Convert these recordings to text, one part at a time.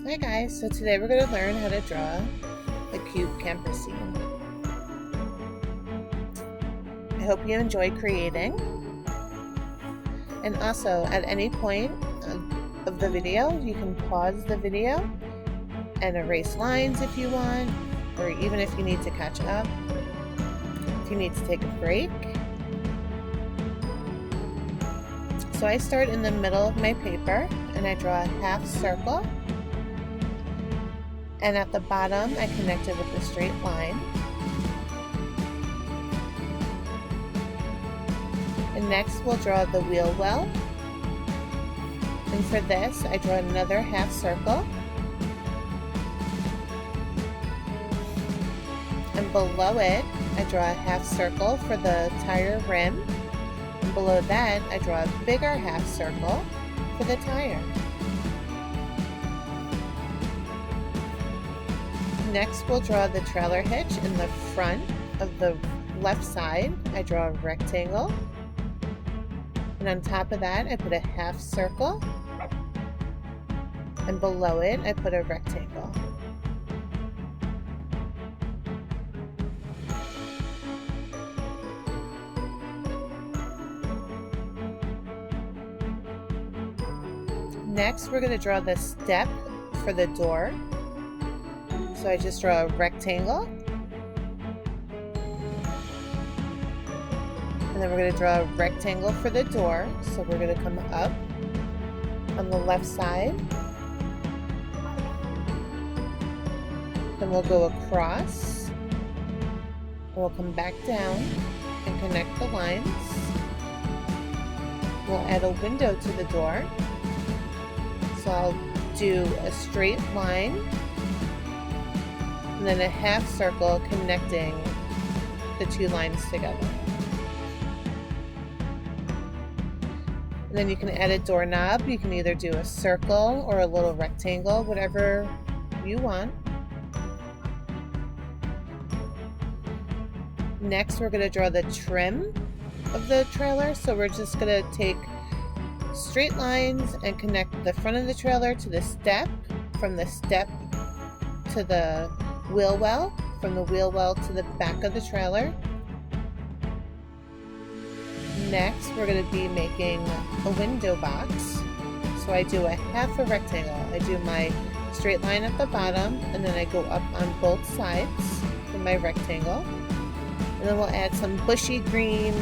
Hi guys, so today we're going to learn how to draw a cute camper scene. I hope you enjoy creating, and also at any point of the video you can pause the video and erase lines if you want, or even if you need to catch up, if you need to take a break. So I start in the middle of my paper and I draw a half circle. And at the bottom, I connect it with a straight line. And next, we'll draw the wheel well. And for this, I draw another half circle. And below it, I draw a half circle for the tire rim. And below that, I draw a bigger half circle for the tire. Next, we'll draw the trailer hitch in the front of the left side. I draw a rectangle. And on top of that, I put a half circle. And below it, I put a rectangle. Next, we're going to draw the step for the door. So I just draw a rectangle, and then we're going to draw a rectangle for the door. So we're going to come up on the left side, then we'll go across, and we'll come back down and connect the lines. We'll add a window to the door. So I'll do a straight line and then a half circle connecting the two lines together. And then you can add a doorknob. You can either do a circle or a little rectangle, whatever you want. Next, we're going to draw the trim of the trailer. So we're just going to take straight lines and connect the front of the trailer to the step, from the step to the wheel well, from the wheel well to the back of the trailer. Next, we're going to be making a window box. So I do a half a rectangle. I do my straight line at the bottom, and then I go up on both sides for my rectangle. And then we'll add some bushy green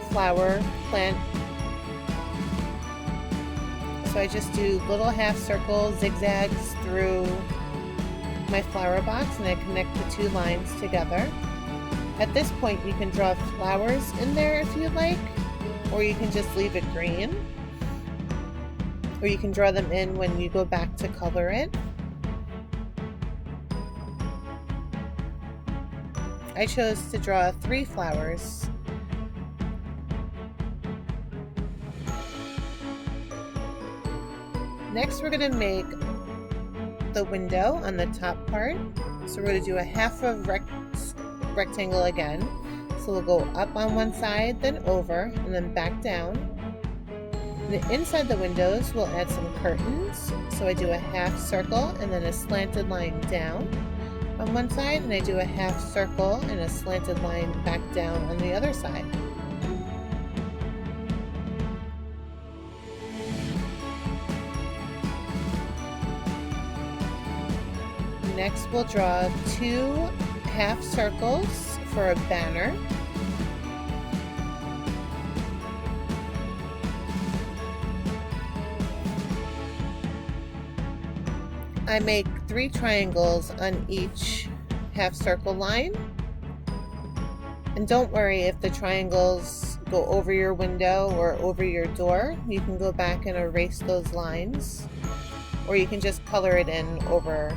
flower plant. So I just do little half circles, zigzags through my flower box, and I connect the two lines together. At this point, you can draw flowers in there if you'd like, or you can just leave it green, or you can draw them in when you go back to color it. I chose to draw 3 flowers. Next, we're going to make the window on the top part. So we're going to do a half of rectangle again. So we'll go up on one side, then over, and then back down. And inside the windows, we'll add some curtains. So I do a half circle and then a slanted line down on one side, and I do a half circle and a slanted line back down on the other side. Next, we'll draw 2 half circles for a banner. I make 3 triangles on each half circle line. And don't worry if the triangles go over your window or over your door. You can go back and erase those lines, or you can just color it in over.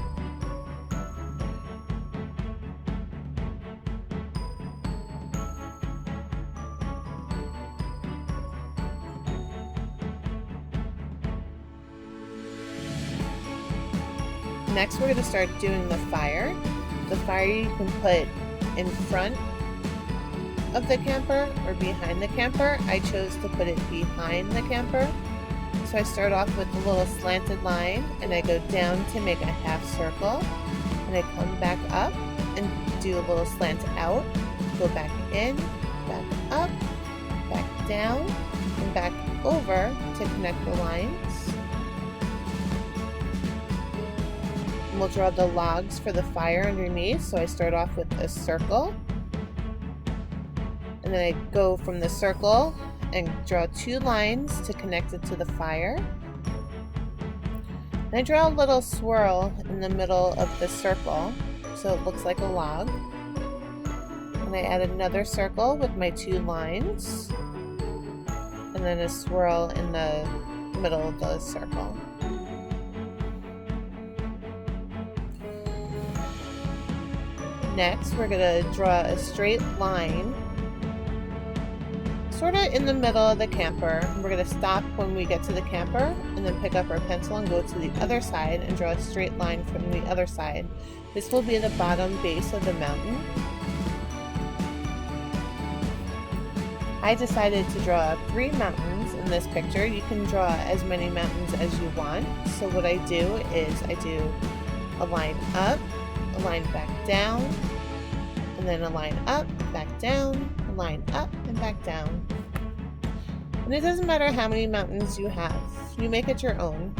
Next, we're going to start doing the fire. The fire you can put in front of the camper or behind the camper. I chose to put it behind the camper. So I start off with a little slanted line and I go down to make a half circle, and I come back up and do a little slant out, go back in, back up, back down, and back over to connect the lines. And we'll draw the logs for the fire underneath. So I start off with a circle, and then I go from the circle and draw 2 lines to connect it to the fire. And I draw a little swirl in the middle of the circle so it looks like a log. And I add another circle with my 2 lines, and then a swirl in the middle of the circle. Next, we're going to draw a straight line sort of in the middle of the camper. We're going to stop when we get to the camper and then pick up our pencil and go to the other side and draw a straight line from the other side. This will be the bottom base of the mountain. I decided to draw 3 mountains in this picture. You can draw as many mountains as you want. So what I do is I do a line up, a line back down, and then a line up, back down, a line up, and back down. And it doesn't matter how many mountains you have. You make it your own.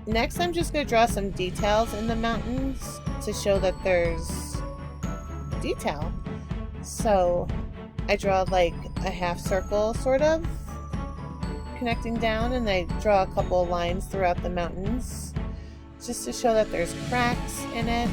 Next, I'm just going to draw some details in the mountains to show that there's detail. So I draw like a half circle sort of connecting down, and I draw a couple of lines throughout the mountains just to show that there's cracks in it.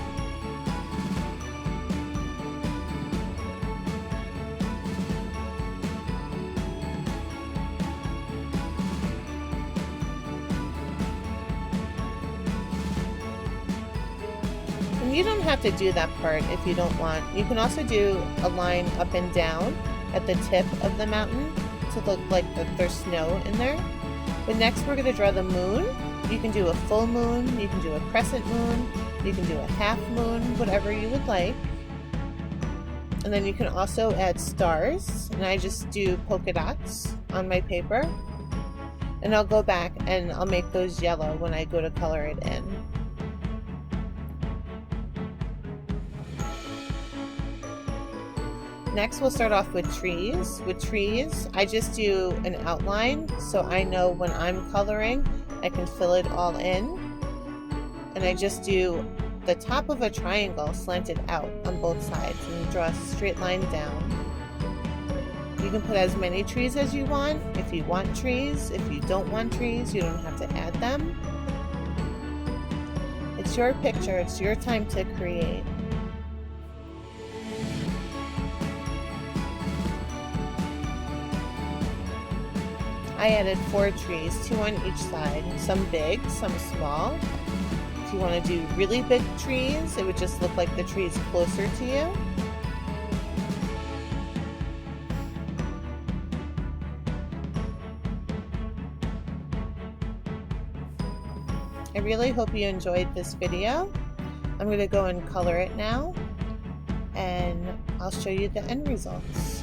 And you don't have to do that part if you don't want. You can also do a line up and down at the tip of the mountain to look like there's snow in there. But next we're going to draw the moon. You can do a full moon, you can do a crescent moon, you can do a half moon, whatever you would like. And then you can also add stars, and I just do polka dots on my paper. And I'll go back and I'll make those yellow when I go to color it in. Next, we'll start off with trees. With trees, I just do an outline so I know when I'm coloring, I can fill it all in. And I just do the top of a triangle slanted out on both sides and draw a straight line down. You can put as many trees as you want if you want trees. If you don't want trees, you don't have to add them. It's your picture, it's your time to create. I added 4 trees, 2 on each side, some big, some small. If you want to do really big trees, it would just look like the tree's closer to you. I really hope you enjoyed this video. I'm going to go and color it now, and I'll show you the end results.